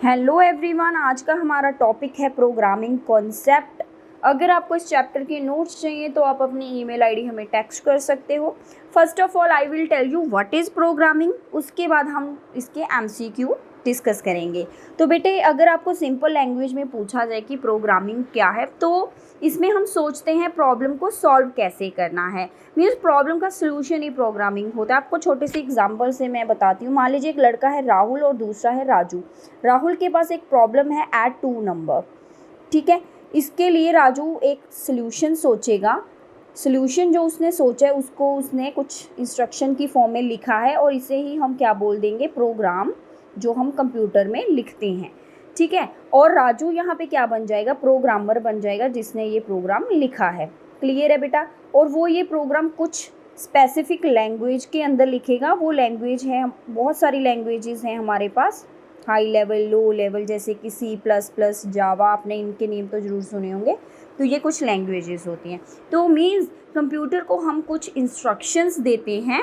Hello everyone, आज का हमारा टॉपिक है प्रोग्रामिंग कॉन्सेप्ट। अगर आपको इस चैप्टर के नोट्स चाहिए तो आप अपनी ईमेल आईडी हमें टेक्स्ट कर सकते हो। First of all I will tell you what is programming, उसके बाद हम इसके एमसीक्यू डिस्कस करेंगे। तो बेटे, अगर आपको सिंपल लैंग्वेज में पूछा जाए कि प्रोग्रामिंग क्या है, तो इसमें हम सोचते हैं प्रॉब्लम को सॉल्व कैसे करना है। मीन्स प्रॉब्लम का सोल्यूशन ही प्रोग्रामिंग होता है। आपको छोटे से एग्जांपल से मैं बताती हूँ। मान लीजिए एक लड़का है राहुल और दूसरा है राजू। राहुल के पास एक प्रॉब्लम है ऐड 2 नंबर, ठीक है। इसके लिए राजू एक सोल्यूशन सोचेगा। सोल्यूशन जो उसने सोचा है उसको उसने कुछ इंस्ट्रक्शन की फॉर्म में लिखा है और इसे ही हम क्या बोल देंगे, प्रोग्राम, जो हम कंप्यूटर में लिखते हैं, ठीक है। और राजू यहाँ पे क्या बन जाएगा, प्रोग्रामर बन जाएगा जिसने ये प्रोग्राम लिखा है। क्लियर है बेटा। और वो ये प्रोग्राम कुछ स्पेसिफिक लैंग्वेज के अंदर लिखेगा। वो लैंग्वेज है, बहुत सारी लैंग्वेजेस हैं हमारे पास, हाई लेवल, लो लेवल, जैसे कि C++, जावा, आपने इनके नेम तो ज़रूर सुने होंगे। तो ये कुछ लैंग्वेजेस होती हैं। तो मीन्स कंप्यूटर को हम कुछ इंस्ट्रक्शंस देते हैं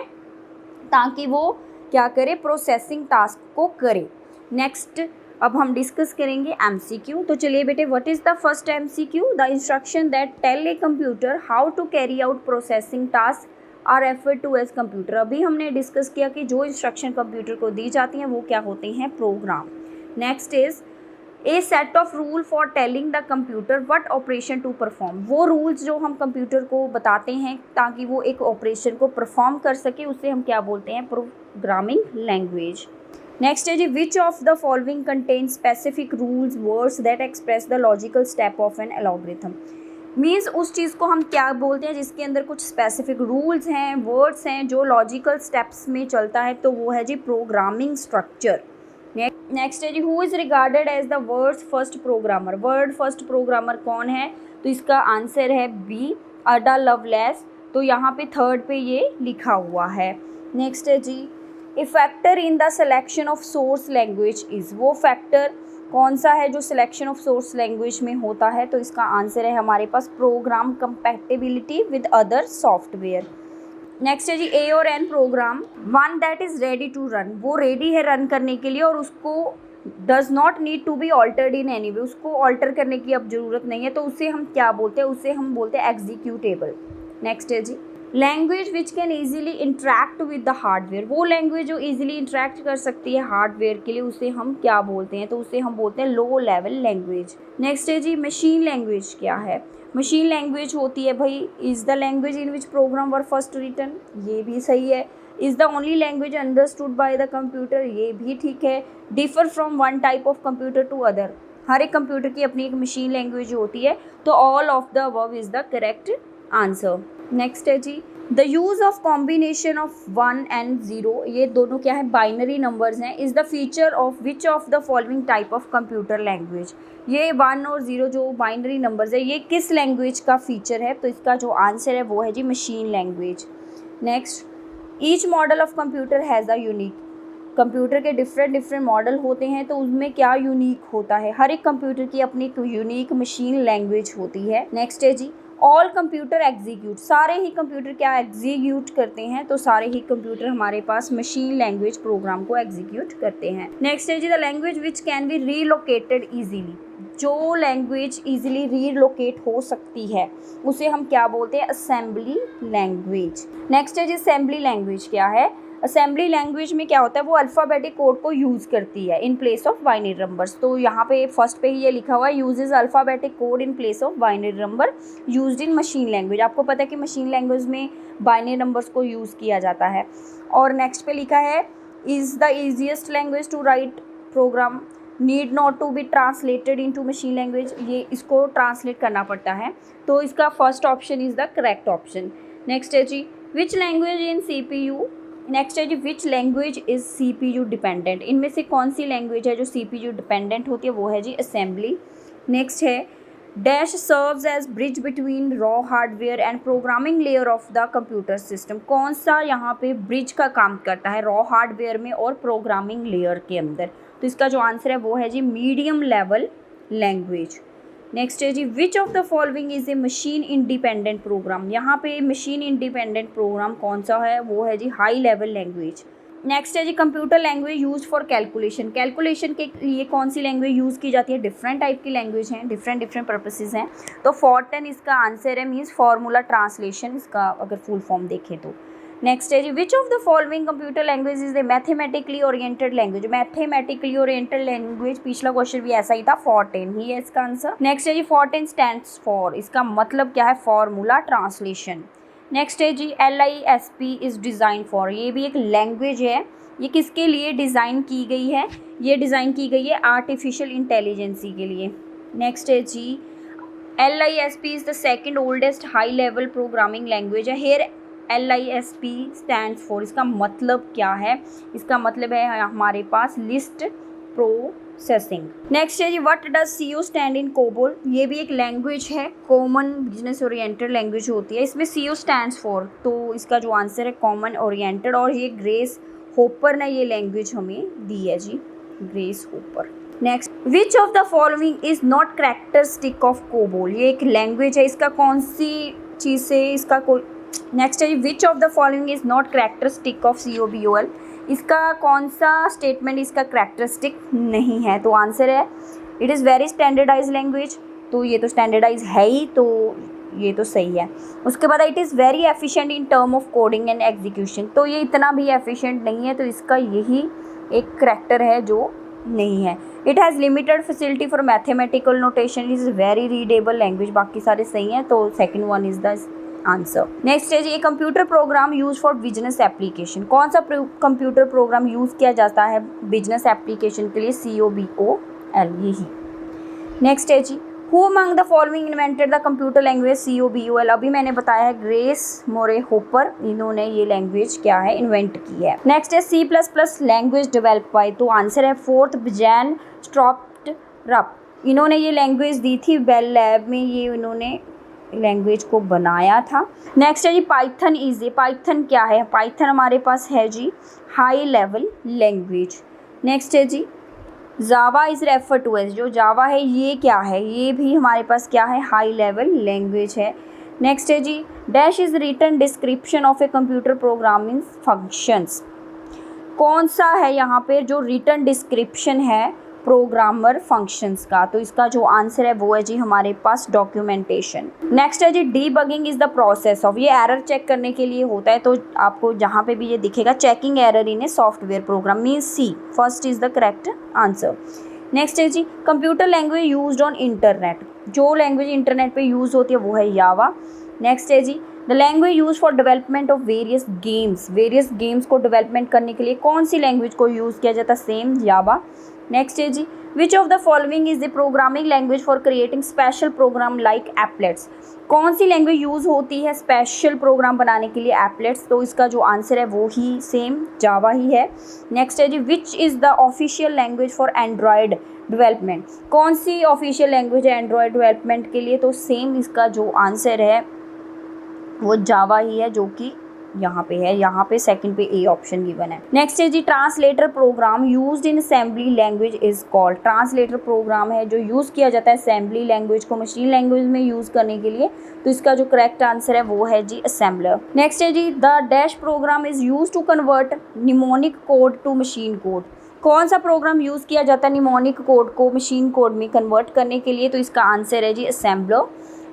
ताकि वो क्या करे, प्रोसेसिंग टास्क को करे। नेक्स्ट अब हम डिस्कस करेंगे एमसीक्यू। तो चलिए बेटे, what is the first MCQ? The instruction that tell a computer how to carry out processing task are refer to as computer. अभी हमने डिस्कस किया कि जो इंस्ट्रक्शन कंप्यूटर को दी जाती हैं वो क्या होते हैं, program. Next is a set of rule for telling the computer what operation to perform. वो रूल्स जो हम कंप्यूटर को बताते हैं ताकि वो एक ऑपरेशन को परफॉर्म कर सके, उसे हम क्या बोलते हैं, प्रोग्रामिंग लैंग्वेज। नेक्स्ट है जी, which of the following contain specific rules words that express the logical step of an algorithm. Means उस चीज़ को हम क्या बोलते हैं जिसके अंदर कुछ स्पेसिफिक रूल्स हैं, वर्ड्स हैं, जो लॉजिकल स्टेप्स में चलता है, तो वो है जी प्रोग्रामिंग स्ट्रक्चर। नेक्स्ट है जी, who is regarded as the world's first programmer. World first programmer कौन है? तो इसका आंसर है बी, अडा लवलेस। तो यहाँ पे थर्ड पे ये लिखा हुआ है। नेक्स्ट है जी, a factor in the selection of source language is. वो फैक्टर कौन सा है जो सिलेक्शन ऑफ सोर्स लैंग्वेज में होता है? तो इसका आंसर है हमारे पास program compatibility with other software. Next है जी, ए और an program, one that is ready to run. वो रेडी है रन करने के लिए और उसको does not need to be altered in any way. उसको ऑल्टर करने की अब ज़रूरत नहीं है, तो उसे हम क्या बोलते हैं, उसे हम बोलते हैं एग्जीक्यूटेबल। नेक्स्ट है जी, language which can easily interact with the hardware. वो लैंग्वेज जो ईजिली इंट्रैक्ट कर सकती है हार्डवेयर के लिए, उसे हम क्या बोलते हैं, तो उसे हम बोलते हैं लो लेवल लैंग्वेज। नेक्स्ट है जी, मशीन लैंग्वेज क्या है? मशीन लैंग्वेज होती है भाई, is the language in which program were first written, ये भी सही है। Is the only language understood by the computer, ये भी ठीक है। Differ from one type of computer to other, हर एक कंप्यूटर की अपनी एक मशीन लैंग्वेज होती है। तो all of the above is the correct answer. Next है जी, the use of combination of 1 and 0, ये दोनों क्या है, बाइनरी नंबर्स हैं, is the feature of which of the following type of computer language. ये 1 और 0 जो बाइनरी नंबर्स है, ये किस लैंग्वेज का फीचर है? तो इसका जो आंसर है वो है जी machine language. Next, each model of computer has a unique. Computer के डिफरेंट मॉडल होते हैं, तो उनमें क्या यूनिक होता है? हर एक कंप्यूटर की अपनी एक यूनिक मशीन लैंग्वेज होती है। नेक्स्ट है जी, ऑल कंप्यूटर एग्जीक्यूट। सारे ही कंप्यूटर क्या एग्जीक्यूट करते हैं? तो सारे ही कंप्यूटर हमारे पास मशीन लैंग्वेज प्रोग्राम को एग्जीक्यूट करते हैं। नेक्स्ट है जी, the language which can be relocated easily. जो लैंग्वेज ईजिली रीलोकेट हो सकती है उसे हम क्या बोलते हैं, असेंबली लैंग्वेज। नेक्स्ट है जी, असेंबली लैंग्वेज क्या है? असेंबली लैंग्वेज में क्या होता है, वो अल्फ़ाबेटिक कोड को यूज़ करती है इन प्लेस ऑफ बाइनरी नंबर्स। तो यहाँ पे फर्स्ट पे ही ये लिखा हुआ है, uses alphabetic code in place of binary number used in machine language. आपको पता है कि मशीन लैंग्वेज में बाइनरी नंबर्स को यूज़ किया जाता है। और नेक्स्ट पे लिखा है, is the easiest language to write program, need not to be translated into machine language. ये इसको ट्रांसलेट करना पड़ता है, तो इसका first option is the correct option. Next है जी, which language in CPU। Next है जी, which language is CPU dependent. इनमें से कौन सी लैंग्वेज है जो CPU डिपेंडेंट होती है? वो है जी असेंबली। नेक्स्ट है, dash serves as bridge between raw hardware and programming layer of the computer system. कौन सा यहाँ पे ब्रिज का काम करता है रॉ हार्डवेयर में और प्रोग्रामिंग लेयर के अंदर? तो इसका जो आंसर है वो है जी मीडियम लेवल लैंग्वेज। नेक्स्ट है जी, which of the following is a machine independent program. यहाँ पे मशीन इंडिपेंडेंट प्रोग्राम कौन सा है? वो है जी हाई लेवल लैंग्वेज। नेक्स्ट है जी computer language use for calculation. Calculation के लिए कौन सी लैंग्वेज यूज़ की जाती है? डिफरेंट टाइप की लैंग्वेज हैं, डिफरेंट पर्पसेस हैं। तो फॉर्टन इसका आंसर है, मीन्स फार्मूला ट्रांसलेशन इसका अगर फुल फॉर्म देखें तो। नेक्स्ट है जी which of the following computer language is the mathematically oriented language. Mathematically oriented language, पिछला क्वेश्चन भी ऐसा ही था, फॉर्टेन ही है इसका आंसर। नेक्स्ट है जी फॉर्टेन स्टैंड्स फॉर, इसका मतलब क्या है? Formula translation. नेक्स्ट है जी LISP इज़ डिज़ाइन फॉर, ये भी एक लैंग्वेज है। ये किसके लिए डिज़ाइन की गई है? ये डिज़ाइन की गई है आर्टिफिशियल इंटेलिजेंसी के लिए। नेक्स्ट है जी LISP is the second oldest high level programming language है। हेयर LISP स्टैंड्स फॉर, इसका मतलब क्या है? इसका मतलब है हमारे पास लिस्ट प्रोसेसिंग। नेक्स्ट है जी what does CO stand in COBOL. ये भी एक लैंग्वेज है, कॉमन बिजनेस ओरिएंटेड लैंग्वेज होती है। इसमें CO स्टैंड्स फॉर, तो इसका जो आंसर है कॉमन ओरिएंटेड। और ये ग्रेस होपर ने ये लैंग्वेज हमें दी है जी, Grace Hopper. Next which of the following is not characteristic of COBOL. ये एक लैंग्वेज है, इसका कौन सी चीज़ से इसका कोई। नेक्स्ट है जी which of the following is not characteristic of COBOL। इसका कौन सा स्टेटमेंट इसका कैरेक्टरिस्टिक नहीं है? तो आंसर है it is very standardize language, तो ये तो स्टैंडर्डाइज है ही, तो ये तो सही है। उसके बाद it is very efficient in term of coding and execution, तो ये इतना भी एफिशिएंट नहीं है, तो इसका यही एक करैक्टर है जो नहीं है। It has limited facility for mathematical notation, is very readable language, बाकी सारे सही हैं, तो second one is the answer. Next है जी computer program use for business application. कौन सा कंप्यूटर प्रोग्राम यूज़ किया जाता है बिजनेस एप्लीकेशन के लिए? COBOL, यही। नेक्स्ट है जी who among the following invented the computer language COBOL। अभी मैंने बताया है ग्रेस मोरे होपर, इन्होंने ये लैंग्वेज क्या है? इन्वेंट की है। नेक्स्ट है C++ लैंग्वेज डेवलप बाय, तो आंसर है फोर्थ बजैन स्ट्रॉप्टरप, इन्होंने ये लैंग्वेज दी थी बेल लैब में, ये इन्होंने लैंग्वेज को बनाया था। नेक्स्ट है जी पाइथन इज, पाइथन क्या है? पाइथन हमारे पास है जी हाई लेवल लैंग्वेज। नेक्स्ट है जी Java is refer to as, जो जावा है ये क्या है? ये भी हमारे पास क्या है? हाई लेवल लैंग्वेज है। नेक्स्ट है जी dash is written description of a computer programming functions. कौन सा है यहाँ पे जो रिटन डिस्क्रिप्शन है प्रोग्रामर फंक्शंस का? तो इसका जो आंसर है वो है जी हमारे पास डॉक्यूमेंटेशन। नेक्स्ट है जी debugging is the process of, ये एरर चेक करने के लिए होता है, तो आपको जहाँ पे भी ये दिखेगा checking error in a software program, means C, first is the correct answer. Next है जी computer language used on internet, जो लैंग्वेज इंटरनेट पे यूज़ होती है वो है जावा। नेक्स्ट है जी the language use for development of various games को डेवलपमेंट करने के लिए कौन सी लैंग्वेज को यूज़ किया जाता है? Same Java. नेक्स्ट है जी which of the following is the programming language for creating special program like applets. कौन सी लैंग्वेज यूज़ होती है स्पेशल प्रोग्राम बनाने के लिए? एप्लेट्स, तो इसका जो आंसर है वो ही सेम जावा ही है। नेक्स्ट है जी which is the official language for Android development. कौन सी ऑफिशियल लैंग्वेज है एंड्रॉयड डेवलपमेंट के लिए? तो सेम इसका जो आंसर है वो जावा ही है, जो कि यहाँ पे है, यहाँ पे सेकंड पे A ऑप्शन गिवन है। नेक्स्ट है जी translator program used in assembly language is called. Translator program है जो यूज़ किया जाता है असेंबली लैंग्वेज को मशीन लैंग्वेज में यूज़ करने के लिए, तो इसका जो करेक्ट आंसर है वो है जी असेंबलर। नेक्स्ट है जी the dash program is use to convert mnemonic code to machine code. कौन सा प्रोग्राम यूज़ किया जाता है निमोनिक कोड को मशीन कोड में कन्वर्ट करने के लिए? तो इसका आंसर है जी असेंबलर।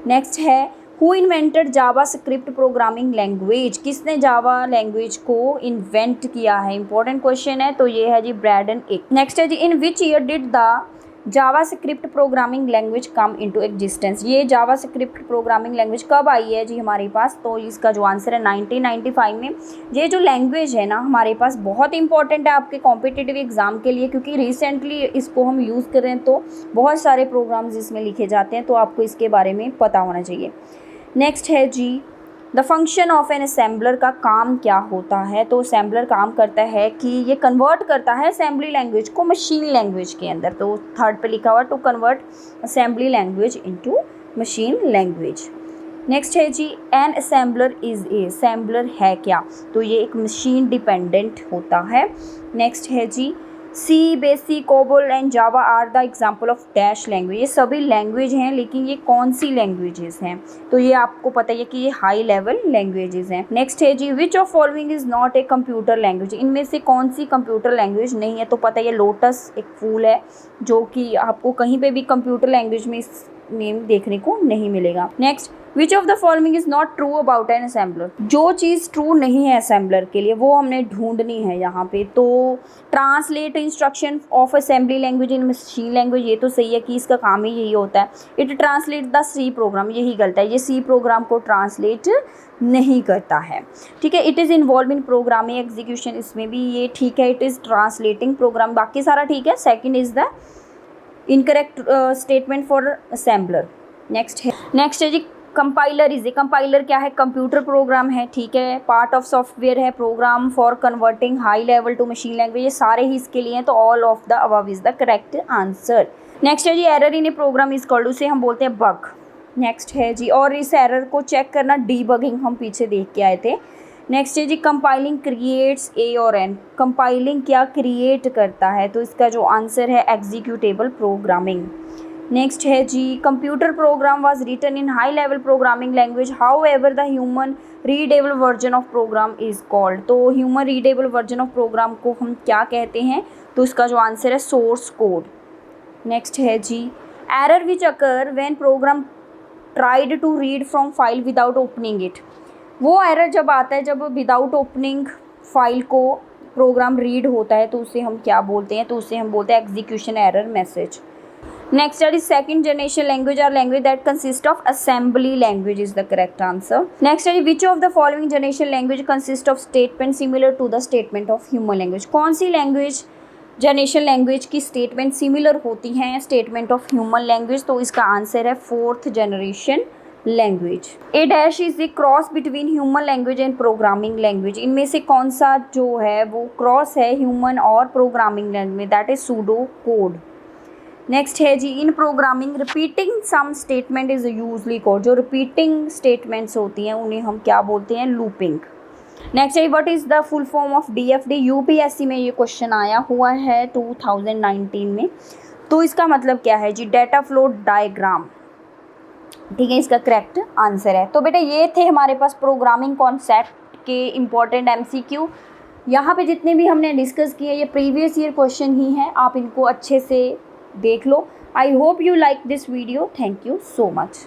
नेक्स्ट है who invented JavaScript programming language. किसने जावा लैंग्वेज को इन्वेंट किया है? इंपॉर्टेंट क्वेश्चन है, तो ये है जी ब्रैडन इक। नेक्स्ट है जी in which year did the JavaScript programming language come into existence. ये जावा स्क्रिप्ट प्रोग्रामिंग लैंग्वेज कब आई है जी हमारे पास? तो इसका जो आंसर है 1995 में। ये जो लैंग्वेज है ना हमारे पास बहुत इंपॉर्टेंट है आपके कॉम्पिटिटिव एग्जाम के लिए, क्योंकि रिसेंटली इसको हम यूज़ कर रहे हैं, तो बहुत सारे प्रोग्राम्स इसमें लिखे जाते हैं, तो आपको इसके बारे में पता होना चाहिए। नेक्स्ट है जी the function of an assembler का काम क्या होता है? तो असेंबलर काम करता है कि ये कन्वर्ट करता है असेंबली लैंग्वेज को मशीन लैंग्वेज के अंदर, तो थर्ड पे लिखा हुआ to convert assembly language into machine language. Next है जी an assembler is a, assembler है क्या? तो ये एक मशीन डिपेंडेंट होता है। नेक्स्ट है जी C, BASIC, COBOL and Java are the example of dash language. ये सभी लैंग्वेज हैं, लेकिन ये कौन सी लैंग्वेजेस हैं? तो ये आपको पता है कि ये हाई लेवल लैंग्वेजेस हैं। नेक्स्ट है जी, which of following is not a computer language. इनमें से कौन सी कंप्यूटर लैंग्वेज नहीं है? तो पता है ये लोटस एक फूल है, जो कि आपको कहीं पे भी कंप्यूटर लैंग्वेज में इस नेम देखने को नहीं मिलेगा। Next, which of the following is not true about an assembler. जो चीज़ ट्रू नहीं है असेंबलर के लिए वो हमने ढूंढनी है यहाँ पे। तो translate instruction of assembly language in machine language, ये तो सही है कि इसका काम ही यही होता है। It translate the C program, यही गलत है, ये सी प्रोग्राम को ट्रांसलेट नहीं करता है। ठीक है, it is involve in programming execution, इसमें भी ये ठीक है, इट इज़ ट्रांसलेटिंग प्रोग्राम, बाकी सारा ठीक है। Second is the incorrect statement for assembler. Next है जी, कंपाइलर इज ए, कंपाइलर क्या है? कंप्यूटर प्रोग्राम है, ठीक है। पार्ट ऑफ सॉफ्टवेयर है, program for converting high level to machine language, ये सारे ही इसके लिए हैं, तो all of the above is the correct answer. Next है जी, error in a program is called, उसे हम बोलते हैं बग। नेक्स्ट है जी, और इस एरर को चेक करना, डीबगिंग हम पीछे देख के आए थे। नेक्स्ट है जी, कंपाइलिंग क्रिएट्स ए और एन, कंपाइलिंग क्या क्रिएट करता है? तो इसका जो आंसर है एग्जीक्यूटेबल प्रोग्रामिंग। नेक्स्ट है जी, computer program was written in high level programming language, however the human readable version of program is called. तो human readable version of program को हम क्या कहते हैं? तो इसका जो आंसर है सोर्स कोड। नेक्स्ट है जी, error which occur when program tried to read from file without opening it. वो एरर जब आता है जब विदाउट ओपनिंग फाइल को प्रोग्राम रीड होता है, तो उसे हम क्या बोलते हैं? तो उसे हम बोलते हैं execution error message. Next is second generation language or language that consist of assembly language is the correct answer. Next is which of the following generation language consist of statement similar to the statement of human language। कौन सी language generation language की statement similar होती हैं statement of human language? तो इसका answer है fourth generation language. A dash is the cross between human language and programming language. इनमें से कौन सा जो है वो क्रॉस है ह्यूमन और programming language? That is pseudo code. Next है जी, in programming repeating some statement is usually called. जो रिपीटिंग स्टेटमेंट्स होती हैं उन्हें हम क्या बोलते हैं? लूपिंग। नेक्स्ट है, what is the full form of DFD. UPSC में ये क्वेश्चन आया हुआ है 2019 में। तो इसका मतलब क्या है जी? डाटा फ्लो डायग्राम, ठीक है, इसका करेक्ट आंसर है। तो बेटा ये थे हमारे पास प्रोग्रामिंग कॉन्सेप्ट के इम्पॉर्टेंट एमसीक्यू। यहाँ पे जितने भी हमने डिस्कस किए ये प्रीवियस ईयर क्वेश्चन ही हैं, आप इनको अच्छे से देख लो। I hope you like this video. Thank you so much.